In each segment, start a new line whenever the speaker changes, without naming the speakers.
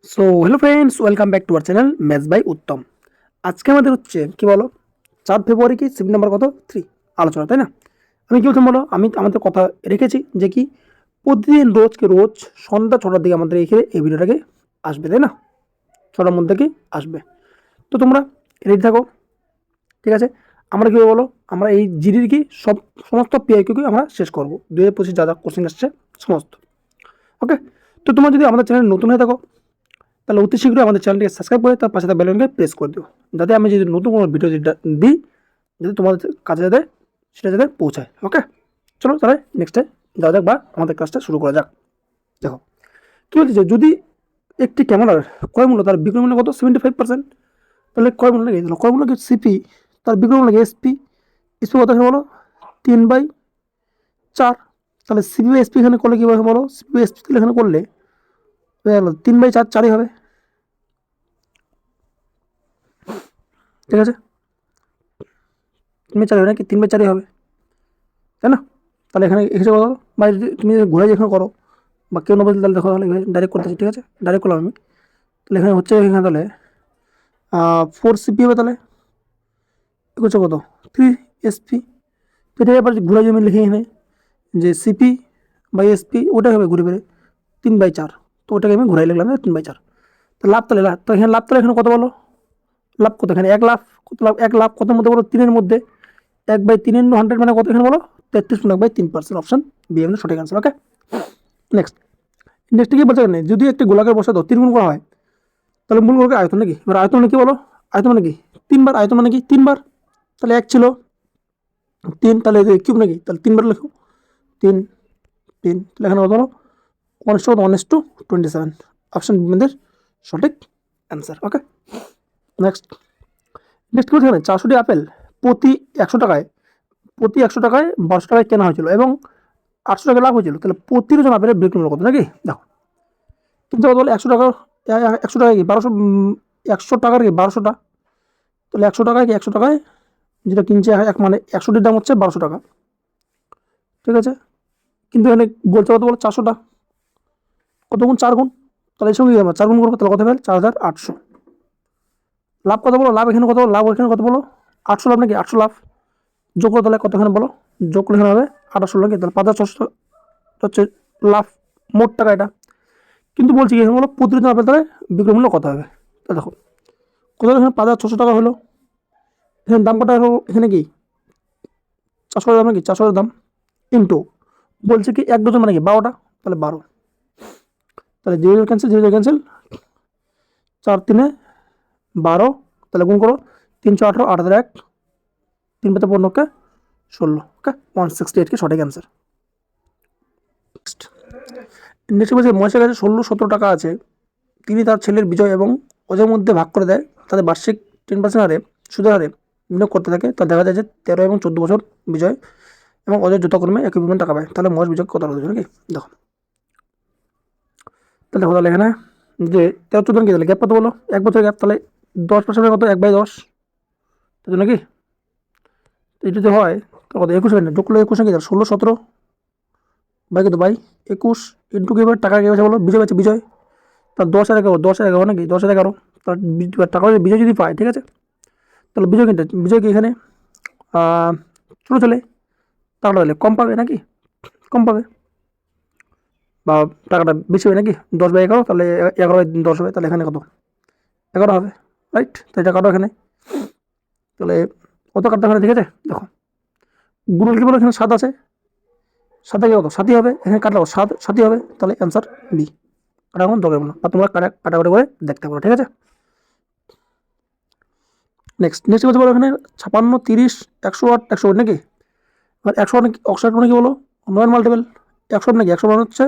So hello friends, welcome back to our channel maths by Uttam. আজকে আমাদের হচ্ছে কি বলো, 4 ফেব্রুয়ারি কি সিভিল নাম্বার কত 3 আলোচনা, তাই না? আমি কি বলতাম বলো, আমি আমাদের কথা রেখেছি যে কি প্রতিদিন রোজ সন্ধ্যা 6টার দিকে আমাদের এখানে এই ভিডিওটাকে আসবে, তাই না? 6টার মধ্যে কি আসবে। তো তোমরা রেডি থাকো, ঠিক আছে? আমরা কি বলো, আমরা এই জিডির কি সমস্ত পিআইকিউ কি আমরা শেষ করবো 2025 যা যা কোশ্চেন আসছে সমস্ত। ওকে, তো তোমরা যদি আমাদের চ্যানেল নতুন হয়ে থাকো তাহলে অতি শীঘ্রই আমাদের চ্যানেলটিকে সাবস্ক্রাইব করে তার পাশে বেল আইকনকে প্রেস করে দিও, যাতে আমি যদি নতুন কোনো ভিডিও দিই যাতে তোমাদের কাছে যাতে সেটা যাতে পৌঁছায়। ওকে, চলো তাহলে নেক্সটে যাওয়া যাক বা আমাদের কাজটা শুরু করা যাক। দেখো কী বলছে, যে যদি একটি ক্যামেরার ক্রয় মূল্য তার বিক্রয় মূল্য কত 75%, তাহলে ক্রয় মূল্য লাগে ক্রয় মূল্য কি সিপি, তার বিক্রয় মূল্য লাগে এসপি। এসপি কত বলো 3/4। তাহলে সিপি বাই এসপি এখানে করলে কী হবে বলো, সিপি বাই এসপি তাহলে এখানে করলে 3/4 4ই হবে, ঠিক আছে? 3/4 হবে নাকি 3/4 হবে, তাই না? তাহলে এখানে এসে কথা বা যদি তুমি ঘুরে যেখানে করো বা কেউ না বলতে তাহলে দেখো, তাহলে ডাইরেক্ট করতেছি, ঠিক আছে? ডাইরেক্ট করলাম আমি। তাহলে এখানে হচ্ছে এখানে তাহলে 4 সিপি হবে, তাহলে হচ্ছে কত 3 এসপি। তো এটা এবার ঘুরে আমি লিখে এখানে যে সিপি বাই এসপি ওটাই হবে ঘুরে ফিরে 3/4। তো ওটাকে আমি ঘুরাই লিখলাম 3/4। তো লাভ তাহলে তো এখানে লাভ তাহলে এখানে কত বলো, লাভ কত এখানে 1 লাখ, কত লাভ 1 লাখ কত মধ্যে বলো 3-এর মধ্যে 1/3 মানে কত এখানে বলো 33.3%। অপশন বি আমাদের সঠিক আনসার। ওকে, নেক্সট নেক্সট কি বলছে এখানে, যদি একটি গোলাকার বসা 3 গুণ করা হয় তাহলে মূল গোলকের আয়তন নাকি, এবার আয়তন মানে কি বলো, আয়তন মানে কি 3 বার, আয়তন মানে কি 3 বার। তাহলে 1 ছিল 3, তাহলে কিউব নাকি, তাহলে 3 বার লেখো 3 3, তাহলে এখানে কত হলো 1:1:27। অপশন বি আমাদের সঠিক অ্যান্সার। ওকে, নেক্সট নেক্সট কি বলছে এখানে, 400টি আপেল প্রতি 100 টাকায় 1200 টাকায় কেনা হয়েছিল এবং 800 টাকা লাভ হয়েছিল। তাহলে প্রতি ডজন আপেলের বিক্রি মূল্য কত নাকি, দেখো কিন্তু কত বলে 100 টাকা, 100 টাকা কি 1200, 100 টাকার কি 1200টা। তাহলে 100 টাকায় কি 100 টাকায় যেটা কিনছে এক মানে 100টির দাম হচ্ছে 1200 টাকা, ঠিক আছে? কিন্তু এখানে বলছে কত বলো 400টা, কত গুণ 4 গুণ, তাহলে এই সঙ্গে 4 গুণ করবো, তাহলে কত হবে 4800। লাভ কত বলো, লাভ এখানে কত বলো, লাভ এখানে কত বলো 800 লাভ নাকি 800 লাভ, যোগ করো তাহলে কত এখানে বলো, যোগ করলে এখানে হবে 2800 নাকি, তাহলে 5600 হচ্ছে লাভ মোট টাকা এটা। কিন্তু বলছি কি এখানে বলো প্রতিদিন আপেল তাহলে বিক্রয় মূল্য কত হবে, তা দেখো কত এখানে 5600 টাকা হলো, এখানে দাম কত হলো এখানে কি 400 দাম নাকি 400 দাম ইন্টু বলছে কি 1 ডজন মানে কি 12টা, তাহলে 12, তাহলে 0 ক্যান্সেল 0 ক্যান্সেল 4×3=12, তাহলে গুণ করো 318 8 1 3×15 16। ওকে, 168 কি সঠিক অ্যান্সার। নেক্সট বলছে মহেশের কাছে 16-17 টাকা আছে, তিনি তার ছেলের বিজয় এবং অজয়ের মধ্যে ভাগ করে দেয়, তাদের বার্ষিক 10% হারে সুদের হারে বিনিয়োগ করতে থাকে। তা দেখা যায় যে 13 এবং 14 বছর বিজয় এবং অজয় যথাক্রমে একই পরিমাণ টাকা পায়। তাহলে মহেশ বিজয় কত হচ্ছে নাকি, দেখো তাহলে দেখো তাহলে এখানে যে 13 14 কি তাহলে গ্যাপ কত বলো 1 বছর গ্যাপ, তাহলে 10% কত 1/10, তাই নাকি? এটা যদি হয় তাহলে কত 21 হয় না, যোগ করলে 21 নাকি, তাহলে 16 17 বাই কত বাই 21 ইন্টু কি টাকা কি আছে বলো, বিজয় পাচ্ছে বিজয়, তার 10 আর 11 10 আর 11 নাকি 10 আর 11, তার টাকা বিজয় যদি পায়, ঠিক আছে? তাহলে বিজয় কিনতে বিজয় কি এখানে ছোটো ছেলে, টাকাটা তাহলে কম পাবে নাকি, কম পাবে বা টাকাটা বেশি হবে নাকি, 10/11, তাহলে 11/10 হবে, তাহলে এখানে কত 11 হবে, রাইট? তাই টাকাটা এখানে তাহলে কত কাটতে এখানে, ঠিক আছে? দেখো গুণল কি বলো এখানে 7 আছে, 7 কত 7ই হবে, এখানে কাটলে 7ই হবে, তাহলে অ্যান্সার বি। কাটা কোনো দরকার না, বা তোমরা কাটাকাটি করে দেখতে পারো, ঠিক আছে? নেক্সট বলতে পারো এখানে 56 30 108 108 নাকি, এবার 108 নাকি 108 মানে কি বলো 9 মাল্টিপল, 108 নাকি 100 মানে হচ্ছে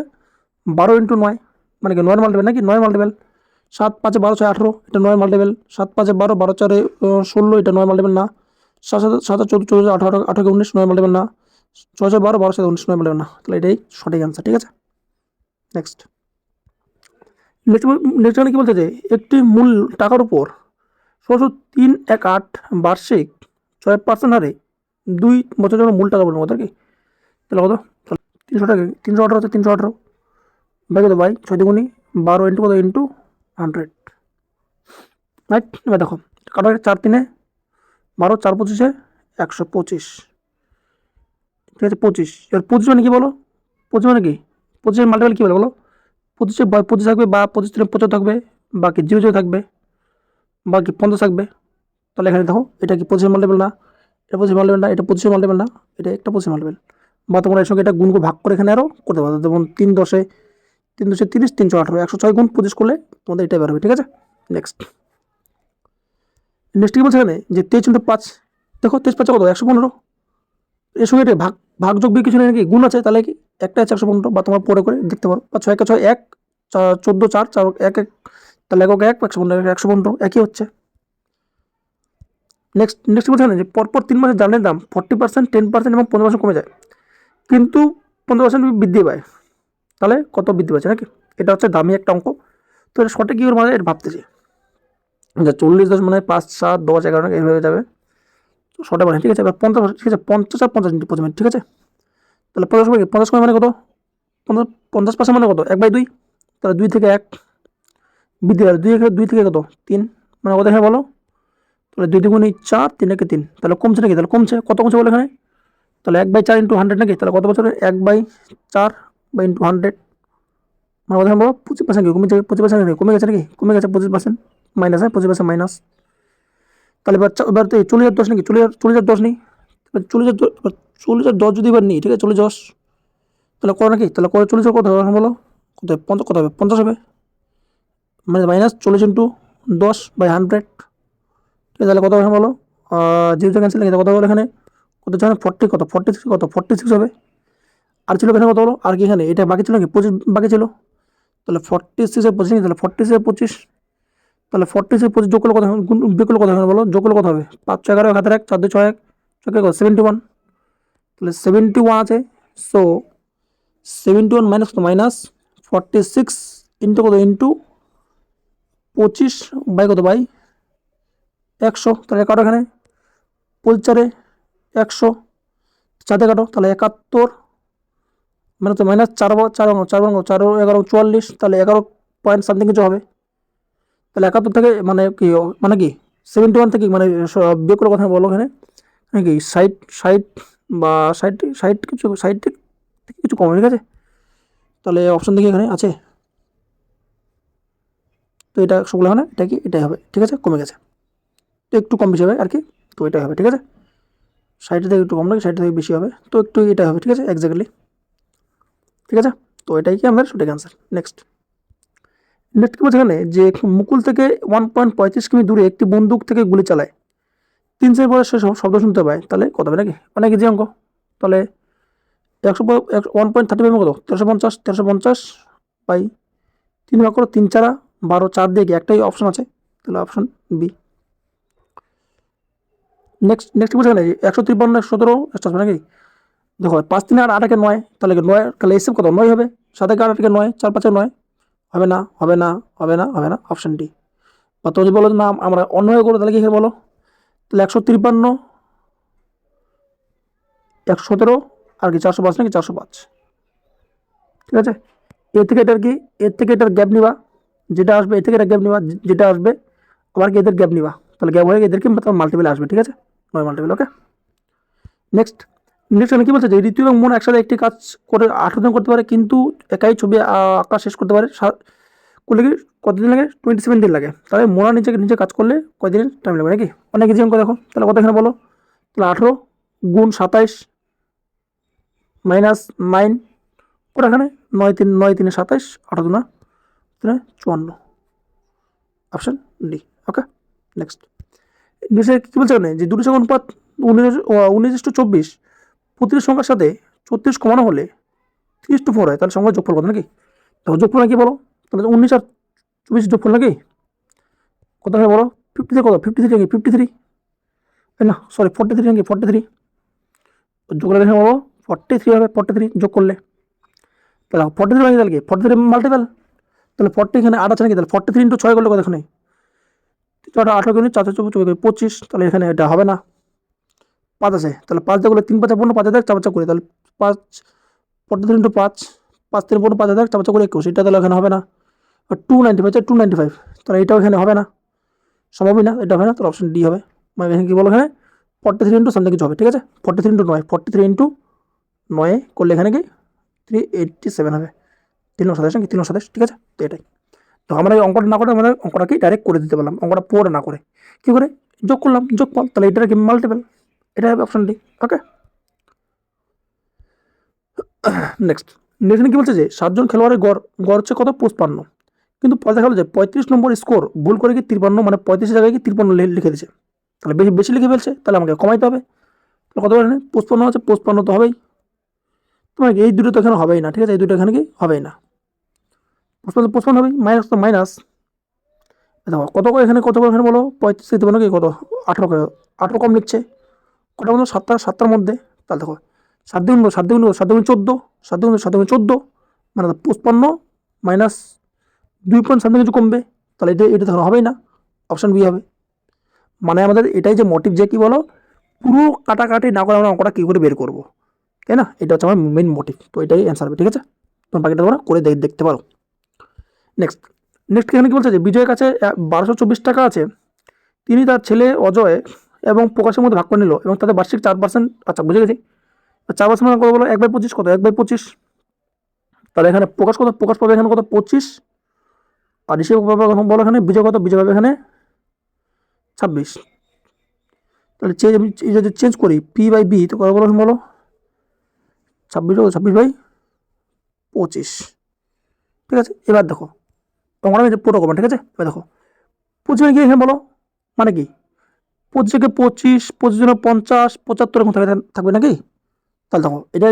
12 × 9 মানে কি 9 মাল্টিপল নাকি 9 মাল্টিপল, 7 5 12 6 18 এটা 9 মাল্টিপল, 7 5 12 12 4 16 এটা 9 মাল্টিপল না, 7 7 14 14 18 18 19 9 মাল্টিপল না, 6 6 12 12 7 19 9 মাল্টিপল না, তাহলে এটাই সঠিক অ্যান্সার, ঠিক আছে? নেক্সট নেক্সট নেক্সট কি বলতে যে একটি মূল টাকার উপর 318 বার্ষিক 6% হারে 2 বছরের জন্য মূল টাকা বলবো কত কি, তাহলে কত 300 টাকা 318 হচ্ছে 318 বাই কত বাই 6 দুগুণি 12 ইন্টু কত ইন্টু 100, রাইট। এবার দেখো কারো 4 3 12, 4 25 125, ঠিক আছে 25। এবার 25 মানে কি বলো, 25 মানে কি, 25 মাল্টিপল কী বলে বলো, 25 25 থাকবে বা 25 3 25 থাকবে, বাকি 0 0 থাকবে, বাকি 50 থাকবে। তাহলে এখানে দেখো এটা কি 25 মাল্টিপল না, এটা 25 মাল্টিপল না, এটা 25 মাল্টিপল না, এটা একটা 25 মাল্টিপল। বা তোমরা এর সঙ্গে এটা গুণ করে ভাগ করে এখানে আরও করতে পারো, যেমন 3 10 3 10 30, 318, 106 গুণ 25 করলে তোমাদের এটাই বের হবে, ঠিক আছে। নেক্সট নেক্সট কি বলছে এখানে যে 23 × 5, দেখো 23 5 কত 115, এর সঙ্গে এটা ভাগ ভাগ যোগ বিয়োগ কিছু নেই নাকি, গুণ আছে, তাহলে কি একটা আছে 115, বা তোমার পরে করে দেখতে পারো, বা 6 × 6 1, 14 4 4 1 1, তাহলে একক 1 115 একই হচ্ছে। নেক্সট নেক্সট বলছে না যে পরপর 3 মাসে জ্বালানির দাম 40%, 10% এবং 15% কমে যায়, কিন্তু 15% বৃদ্ধি পায়, তাহলে কত বৃদ্ধি পাচ্ছে নাকি, এটা হচ্ছে দামি একটা অঙ্ক। তো এটা সঠিক কী করে মানে এটা ভাবতেছি যে 40 10 মানে 5 7 10 11 এইভাবে যাবে, তো সঠিক মানে ঠিক আছে। এবার 50, ঠিক আছে 50 আর 50 ইন্টু 25, ঠিক আছে। তাহলে 50 সময় মানে কত, 50% মানে কত 1/2, তাহলে 2 থেকে 1 বৃদ্ধি পাবে, 2 থেকে কত 3, মানে কত এখানে বলো, তাহলে 2 2 4, 3 একে 3, তাহলে কমছে নাকি, তাহলে কমছে, কত কমছে বলো এখানে, তাহলে 1/4 ইন্টু 100 নাকি, তাহলে কত বছরে 1/4 বা ইন্টু 100, মানে কথা বলো 25% কি কমেছে, 25% কমে গেছে নাকি, কমে গেছে 25%, মাইনাস, হ্যাঁ 25% মাইনাস। তাহলে এবার তো 40 10 নাকি, 40 10 নেই, 40 10 যদি এবার নিই, ঠিক আছে 40 10, তাহলে কত নাকি, তাহলে কত 40 কত হবে বলো, কত 50, কত হবে 50 হবে, মানে মাইনাস 40 ইন্টু 10/100, ঠিক আছে। তাহলে কত হবে বলো, যেহেতু ক্যান্সেল নাকি, কত বলো এখানে, কত ছিল 40, কত 46, কত 46 হবে। আর ছিল এখানে কত বলো, আর কি এখানে এটা বাকি ছিল নাকি 25 বাকি ছিল, তাহলে 46 এর 25, তাহলে 46 এর 25, তাহলে 46 এর 25 যোগ করলে কত হবে, বিয়োগ করলে কত হবে বলো, যোগ করলে কত হবে, 5 6 11 1 4 2 6 1 6 কত 71, তাহলে 71 আছে। সো 71 মাইনাস কত, মাইনাস 46 ইন্টু কত, ইন্টু 25 বাই কত, বাই 100, তাহলে কাটো এখানে 25 100, 4 কাটো, তাহলে 71, মানে তো মাইনাস 4 4 4 11 44, তাহলে 11 পয়েন্ট সামথিং কিছু হবে। তাহলে 71 থেকে মানে কি 71 থেকে মানে বিয়োগ করে কথা বলো এখানে নাকি 60 বা 60 কিছু 60 থেকে কিছু কম, ঠিক আছে। তাহলে অপশন দেখি এখানে আছে, তো এটা সবগুলো এখানে এটা কি এটাই হবে, ঠিক আছে, কমে গেছে, তো একটু কম বেশি হবে আর কি, তো এটাই হবে, ঠিক আছে। 60 থেকে একটু কম লাগে, 60 থেকে বেশি হবে, তো একটু এটাই হবে, ঠিক আছে এক্স্যাক্টলি, ঠিক আছে। তো এটাই কি আমাদের সঠিক অ্যান্সার। নেক্সট নেক্সট কি বলছে এখানে যে মুকুল থেকে 1.35 কিমি দূরে একটি বন্দুক থেকে গুলি চালায়, 3 সেকেন্ড পরে সে শব্দ শুনতে পায়, তাহলে কত হবে নাকি, অনেক ইজি অঙ্ক। তাহলে 1.35 কত 1350, 1350 বাই 3 ভাগ করো, 3 4 12, 4 দিয়ে কি একটাই অপশন আছে, তাহলে অপশন বি। নেক্সট নেক্সট বলছে এখানে 153 17 আসবে নাকি, দেখো 5 3 8 8 9, তাহলে 9, তাহলে এসব কত 9 হবে, 7 8 8 9, 4 5 9, হবে না হবে না হবে না হবে না, অপশন ডি। বা তুমি যদি বলো না আমরা অন্যভাবে করবো, তাহলে কি বলো, তাহলে 153 117 আর কি 405 নাকি 405, ঠিক আছে। এর থেকে এটার কি, এর থেকে এটার গ্যাপ নিবা, যেটা আসবে এর থেকে এটা গ্যাপ নিবা, যেটা আসবে আবার কি এদের গ্যাপ নিবা, তাহলে গ্যাপ হয়ে এদেরকে মাল্টিপল আসবে, ঠিক আছে 9 মাল্টিপল, ওকে। নেক্সট নেক্সট এখানে কি বলছে যে ঋতু এবং মন একসাথে একটি কাজ করে 18 দিন করতে পারে, কিন্তু একাই ছবি আঁকা শেষ করতে পারে করলে কি কতদিন লাগে, 27 দিন লাগে। তাহলে মোনা নিচে কাজ করলে কয়দিনের টাইম লাগবে নাকি, অনেক ইজি অঙ্ক দেখো, তাহলে কত এখানে বলো, তাহলে 18 গুণ 27 মাইনাস 9, ওর এখানে 9 3 27, 18 2 54, অপশন ডি, ওকে। নেক্সট নিচে কী বলছে এখানে যে দুটি সংখ্যার অনুপাত 19:24, প্রতিটি সংখ্যার সাথে 36 কমানো হলে 3:4 হয়, তাহলে সংখ্যার যোগফল কত নাকি, দেখো যোগফল নাকি বলো, তাহলে 19 আর 24 যোগফল নাকি কত হয় বলো, 53 কত 53 নাকি 53, না সরি 43 নাকি 43, যোগ করে দেখে বলো 43 হবে, 43 যোগ করলে, তাহলে 43 ভাঙি, তাহলে কি 43 মাল্টিপল, তাহলে 40 এখানে 8 আছে নাকি, তাহলে 43 ইন্টু 6 করলে কত এখানে 18 গুণে 4 4 25, তাহলে এখানে এটা হবে না, 5 আছে, তাহলে 5 দিয়ে করলে 3 5 15, 5 4 4 করে, তাহলে 5 43 ইন্টু 5, 5 3 15 5 4 4 করে 21, এটা তাহলে এখানে হবে না, 295 295, তাহলে এটাও এখানে হবে না, সম্ভবই না, এটা হবে না, তাহলে অপশন ডি হবে। মানে এখানে কী বলো, এখানে 43 ইন্টু সামথিং কিছু হবে, ঠিক আছে, 43 ইন্টু 9, 43 ইন্টু 9 করলে এখানে কি 387 হবে, 327 নাকি 327, ঠিক আছে। তো এটাই, তো আমরা এই অঙ্কটা না করে আমাদের অঙ্কটাকে ডাইরেক্ট করে দিতে পারলাম, অঙ্কটা পড়ে না করে কী করে যোগ করলাম, যোগফল, তাহলে এটার কি মাল্টিপল, এটা হবে অপশন ডি। ওকে, নেক্সট এখানে কী বলছে যে 7জন খেলোয়াড়ের গড় গড় হচ্ছে কত, 55, কিন্তু পরে দেখা গেলো যে 35 নম্বর স্কোর ভুল করে কি 53, মানে 35 জায়গায় কি 53 লিখে দিয়েছে, তাহলে বেশি বেশি লিখে ফেলছে, তাহলে আমাকে কমাইতে হবে। তাহলে কত পারে 55 আছে, 55 তো হবেই, তোমার এই দুটো তো এখানে হবেই না, ঠিক আছে, এই দুটো এখানে কি হবেই না, 55 55 হবেই, মাইনাস তো মাইনাস, দেখো কত করে এখানে, কত করে এখানে বলো, 35 53 কি কত, 18 করে, 18 কম লিখছে, কটা মতো 7টার মধ্যে, তাহলে দেখো 7 দ্বিগুণ 14, 7 দ্বিগুণ 14, মানে 55 মাইনাস 2 পয়েন্ট কিছু কমবে, তাহলে এটা তখন হবেই না, অপশন বি হবে। মানে আমাদের এটাই যে মোটিভ, যে কি বলো, পুরো কাটাকাটি না করে আমরা অঙ্কটা কী করে বের করবো, তাই না, এটা হচ্ছে আমার মেন মোটিভ, তো এটাই অ্যান্সার হবে, ঠিক আছে, তোমার বাকিটা তোমরা করে দেখতে পারো। নেক্সট এখানে কি বলছে যে বিজয়ের কাছে 1224 টাকা আছে, তিনি তার ছেলে অজয় এবং প্রকাশের মধ্যে ভাগ করে নিল, এবং তাদের বার্ষিক 4%, আচ্ছা বুঝে গেছি, 4% কত বলো, 1/25 কত, 1/25, তাহলে এখানে প্রকাশ কত, প্রকাশ পাবে এখানে কত 25, আর হিসেবে পাবে বলো এখানে বিজয় কত, বিজয় পাবে এখানে 26, তাহলে আমি যদি চেঞ্জ করি পি বাই বি, তো কত বলো বলো 26/25, ঠিক আছে। এবার দেখো তোমরা পুরো করবেন, ঠিক আছে, এবার দেখো 25 কি এখানে বলো, মানে কি 25 25 জন্য 50 75 এরকম থাকবে নাকি, তাহলে দেখো এটা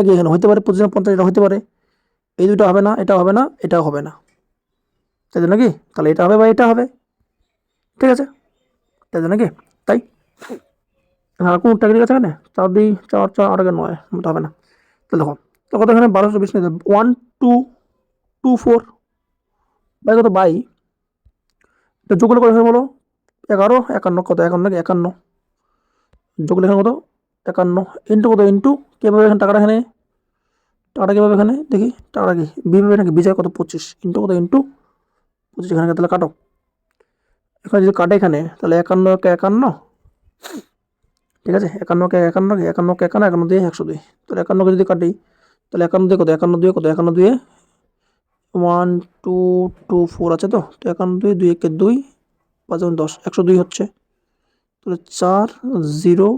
কি এখানে হতে পারে, 25 50 এটা হতে পারে, এই দুটো হবে না, এটা হবে না, এটাও হবে না, তাই জন্য কি, তাহলে এটা হবে বা এটা হবে, ঠিক আছে, তাই জন্য কি, তাই আর কোনো টেকনিক আছে এখানে, 4 2 4 4 8 9, ওটা হবে না, তাহলে দেখো তো কত এখানে 1220 নিতে 1 2 2 4 বাই কত, বাই এটা যোগ করে বলো 11 51 কত, 51 কি 51, যোগ লেখা কত 51, ইন্টু কত, ইন্টু কীভাবে এখানে টাকাটা কীভাবে এখানে দেখি, টাকাটা কি বিভাবে নাকি বিজয় কত 25, ইন্টু কত, ইন্টু 25 এখানে, তাহলে কাটো, এখানে যদি কাটে এখানে, তাহলে 51 কে 51, ঠিক আছে, 51 কে 51 কি 51 কে 51, 51 দিয়ে 102, তাহলে 51 কে যদি কাটি, তাহলে 51 দিয়ে কত, 51 দিয়ে কত, 51 দিয়ে 1 2 2 4 আছে, তো 51 দিয়ে 2 1 2 5 10 102 হচ্ছে, তাহলে 4 0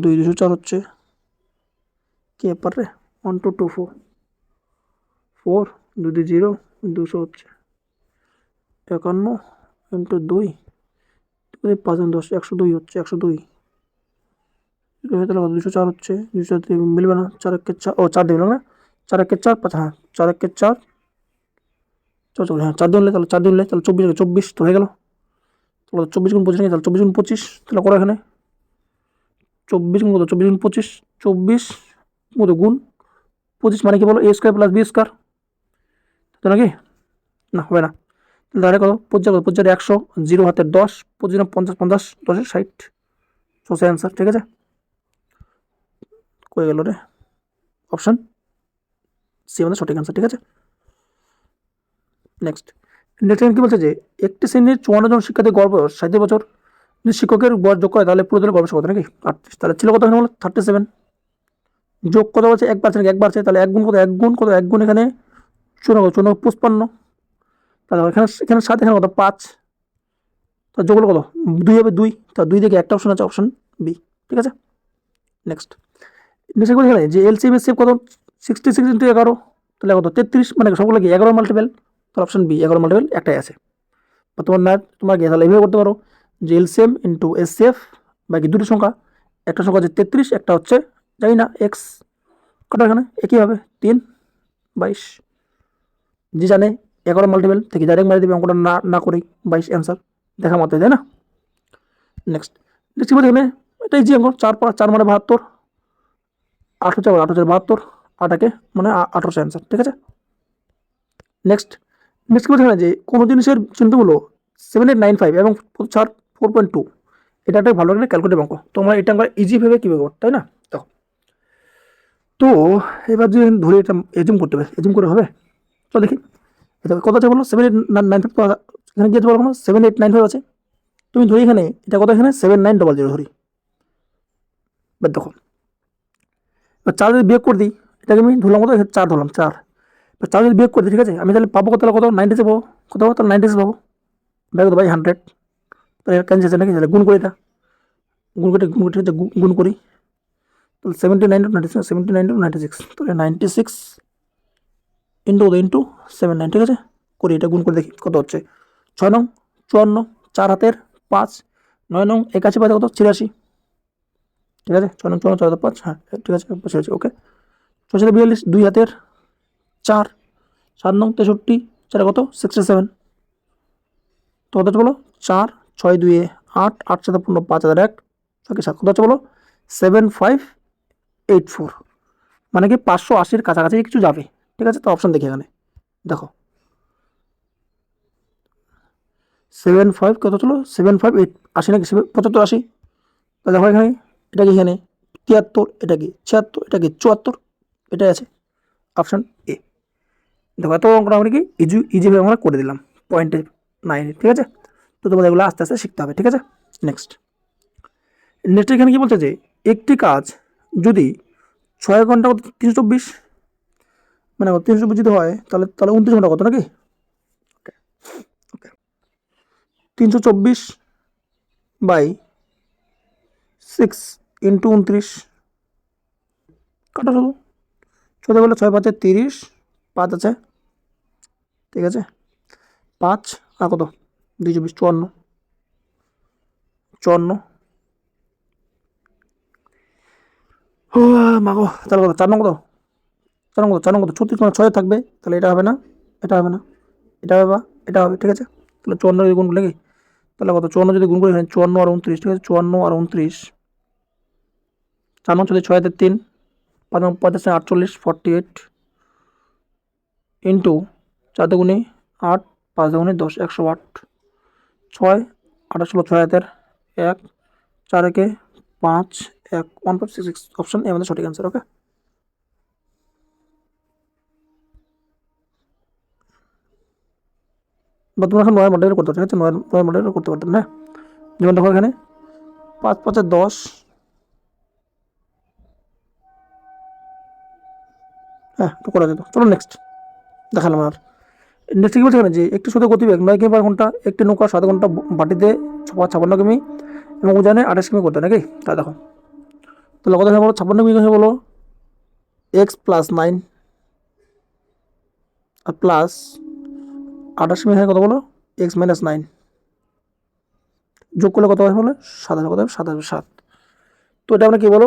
2 204 হচ্ছে, কি ব্যাপার রে, 1 2 2 4 4 2 2 0 200 হচ্ছে, 51 ইন্টু 2 5 10 102 হচ্ছে, 102 তাহলে কত 204 হচ্ছে, 204 মিলবে না, 4 1 4, ও 4 দেবে না, 4 1 4 5, হ্যাঁ 4 1 4 চল হ্যাঁ 4 দিলে, তাহলে 4 দিলে তাহলে 24 তো হয়ে গেল, তাহলে 24 গুণ 25 তাহলে 24 গুণ 25, তাহলে করো এখানে 24 গুণ কত, 24 গুণ 25, 24 কত গুণ 25, মানে কি বলো a square plus B square, তো নাকি, না হবে না, তাহলে কত 25 100, 0 হাতে 10, 25 50 50 10 60, সে অ্যান্সার, ঠিক আছে, কয়ে গেল রে, অপশন সি আমাদের সঠিক অ্যান্সার, ঠিক আছে। নেক্সট কি বলছে যে একটি শ্রেণীর 54 জন শিক্ষার্থী গড় বয়স 37 বছর, যদি শিক্ষকের বয়স যোগ করে তাহলে পুরো দলের গড় বয়স কত নাকি 38, তাহলে ছিল কত এখানে বলো 37, যোগ কত বলছে 1 বাড়ছে নাকি 1 বাড়ছে, তাহলে 1 গুণ কত, 1 গুণ কত, 1 গুণ এখানে 54 55, তাহলে এখানে এখানে 7 এখানে কত 5, তাহলে যোগ হলো কত 2 হবে 2, তাহলে 2 থেকে একটা অপশন আছে, অপশন বি, ঠিক আছে। নেক্সট এখানে যে এলসিএম এর সেভ কত 66 ইন্টু 11, তাহলে কত 33, মানে সবগুলো কি 11 মাল্টিপল, তাহলে অপশন বি 11 মাল্টিপল একটাই আছে, বা তোমার কি তাহলে এভাবে করতে পারো যে এলসিএম ইন্টু এসসিএফ, বাকি দুটো সংখ্যা, একটা সংখ্যা হচ্ছে 33, একটা হচ্ছে জানি না এক্স, কটা এখানে একই হবে 3 22, যে জানে 11 মাল্টিপল থেকে ডাইরেক্ট মারি দেবে, অঙ্কটা না করেই 22 অ্যান্সার দেখা মতো, তাই না। নেক্সট কি বলতে এখানে এটাই যে অঙ্ক 4 4 মানে 72, 8 হচ্ছে 8 হচ্ছে 72, 8 মানে 1800 অ্যান্সার, ঠিক আছে। নেক্সট কি বলতে এখানে যে কোনো জিনিসের চিহ্নগুলো 7895 এবং 4.2, এটা একটা ভালো একটা ক্যালকুলেটিভ অঙ্ক, তোমরা এটা আমরা ইজি ভেবে কীভাবে করো, তাই না। দেখো তো এবার যদি ধরে এটা এজুম করতে হবে, এজুম করে হবে? চল দেখি। এটা কত আছে বলো? 7 8 9 5। এখানে কি আছে বলো? 7 8 9 5 আছে। তুমি ধরি এখানে এটা কত, এখানে 7 9 0 0 ধরি। এবার দেখো, এবার 4 যদি বিয়োগ করে দিই, এটাকে আমি ধরলাম কত, 4 ধরলাম 4। এবার 4 যদি বিয়োগ করে দিই, ঠিক আছে, আমি তাহলে পাবো কত, কত 96 পাবো। কত পাবো তাহলে? 96 পাবো। দেখো তো ভাই 100, তাহলে ক্যান্সেল আছে নাকি? তাহলে গুণ করি এটা, গুণ করি তাহলে 79 to 96, তাহলে 96 ইন্টু 7 9, ঠিক আছে, করি এটা, গুণ করে দেখি কত হচ্ছে। 6 নং 54, 4 হাতের 5, 9 নং 81 পাঁচে কত 86, ঠিক আছে, 6 নং 54 4 হাতের 5, হ্যাঁ ঠিক আছে 86, ওকে। 6 সাথে 42, 2 হাতের 4, 7 নং 63, 4 কত 67, তো কত হচ্ছে বলো? 4 6 2 8, 8 7 15, 5 হাজার 1, 6 7, কত হচ্ছে বলো? 7584, মানে কি 580-র কাছাকাছি কিছু যাবে, ঠিক আছে। তো অপশন দেখি এখানে, দেখো 75 কত ছিল? 758 80 নাকি 75 80, তাহলে দেখো এখানে এটা কি, এখানে 73, এটা কি 76, এটা কি 74, এটাই আছে অপশন এ। দেখো এত অঙ্কটা আমরা কি ইজিভাবে আমরা করে দিলাম পয়েন্টে 9, ঠিক আছে। তো তোমাদের এগুলো আস্তে আস্তে শিখতে হবে, ঠিক আছে। নেক্সট এখানে কি বলছে যে একটি কাজ যদি 6 ঘন্টা 324, মানে 324 যদি হয় তাহলে 29 ঘন্টা কত নাকি? ওকে, 324 বাই 6 ইন্টু 29, কাটা শুধু। 6 বলে 6 5 30, 5 আছে, ঠিক আছে, 5 আর কত 2 24 54, 54 ও মাগো, তাহলে কত 4 নং কত, 4 নং কত, 4 নং কত 36, 6 থাকবে, তাহলে এটা হবে না, এটা হবে না, এটা হবে, এটা হবে, ঠিক আছে। তাহলে 54 যদি গুণ করলে কি, তাহলে কত 54 যদি গুণ করি, এখানে 54 আর 29, ঠিক আছে, 54 আর 29, 4 নং 6 হাতে 3, 5 নং 5 48, 48 ইন্টু 4 দুগুণে 8, 5 দুগুণে 10, 108, 6 28 6 হাতের 1, 4 একে 5 1, 1566, অপশন এ আমাদের সঠিক অ্যান্সার, ওকে। বা তোমরা এখন 9 মডেলের করতে পারো, ঠিক আছে, 9 মডেলের করতে পারতেন না। যেমন দেখো এখানে 5 5 10, হ্যাঁ তো করা যেত। চলো নেক্সট দেখালাম। আর নেক্সট কি বলছে এখানে যে একটি স্রোতের গতিবেগ 9 কিমি পার ঘন্টা, একটি নৌকা 7 ঘন্টা বাটিতে 56 কিমি এবং উজানে 28 কিমি করতে, নাকি? তা দেখো, তাহলে কত বলো? 56 কিমি বলো এক্স প্লাস 9 আর প্লাস 28 কিমি কত বলো এক্স মাইনাস 9, যোগ করলে কত হয় বলে 7 কত হবে 7 হবে 7। তো এটা আমরা কি বলো,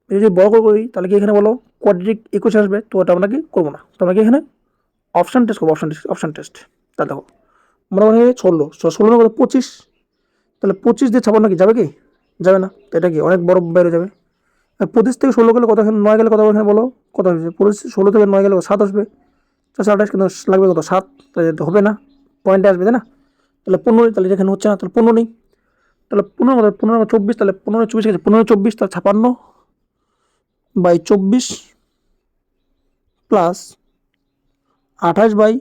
যদি বড় করি তাহলে কি এখানে বলো কোয়াড্রেটিক ইকুয়েশন আসবে, তো এটা আমরা কি করবো না, তো আমরা কি এখানে অপশন টেস্ট করবো, অপশন টেস্ট। তা দেখো আমরা মনে হয় 16 কত 25, তাহলে 25 দিয়ে 56 কি যাবে, কি যাবে না, তো এটা কি অনেক বড় বেড়ে যাবে। 25 থেকে 16 গেলে কত, এখানে 9 গেলে কত, এখানে বলো কত হয়েছে, 16 থেকে 9 গেলে 7 আসবে, 428 কিন্তু লাগবে কত 7, তাহলে এটা হবে না, পয়েন্টে আসবে তাই না। তাহলে 15, তাহলে এখানে হচ্ছে না, তাহলে 15 নেই, তাহলে 15 15 24, তাহলে 15 24 গেছে, 15 24 তাহলে 56 বাই 24 প্লাস 28 বাই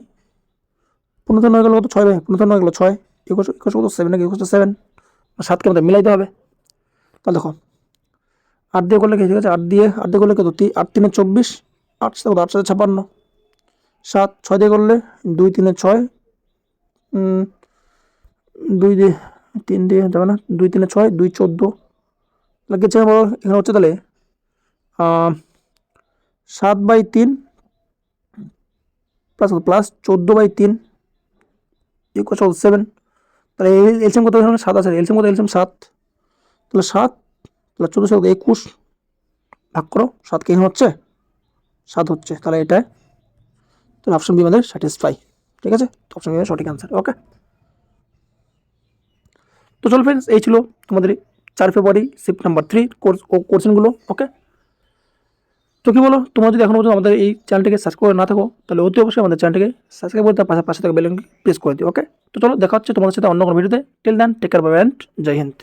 15 9 গেল কত 6 বাই 15 9 গেল 6, 21 কত 7 নাকি 21 7, 7কে আমাদের মিলাইতে হবে। তাহলে দেখো 8 দিয়ে করলে কি, ঠিক আছে, 8 দিয়ে করলে কত 8 3 24, 8 সাথে কত 8 সাথে 56, 7 6 দিয়ে করলে 2 3 6, 2 দিয়ে 3 দিয়ে যাবে না, 2 3 6 2 14, তাহলে কিছু এখানে হচ্ছে তাহলে 7/3 প্লাস 14/3 ইকুয়াল 7, তাহলে এলসিএম কত এখানে 7 আছে, এলসিএম কত, এলসিএম 7, তাহলে 7, তাহলে 14 21 ভাগ করো 7 কে হচ্ছে 7 হচ্ছে, তাহলে এটা, তাহলে অপশন বি আমাদের স্যাটিসফাই, ঠিক আছে, তো অপশন বি সঠিক অ্যান্সার, ওকে। তো চলো ফ্রেন্ডস, এই ছিল তোমাদের 4 ফেব্রুয়ারি শিফট নাম্বার 3 কোশ্চেনগুলো, ওকে। তো কি বলো, তোমরা যদি এখনো পর্যন্ত আমাদের এই চ্যানেলটিকে সাবস্ক্রাইব করে না থাকো, তাহলে অতি অবশ্যই আমাদের চ্যানেলটিকে সাবস্ক্রাইব করে তার পাশে থাকা বেল আইকনটি প্রেস করে দিও, ওকে। তো চলো দেখা হচ্ছে তোমাদের সাথে অন্য কোনো ভিডিওতে, till then take care, bye bye and Jai Hind.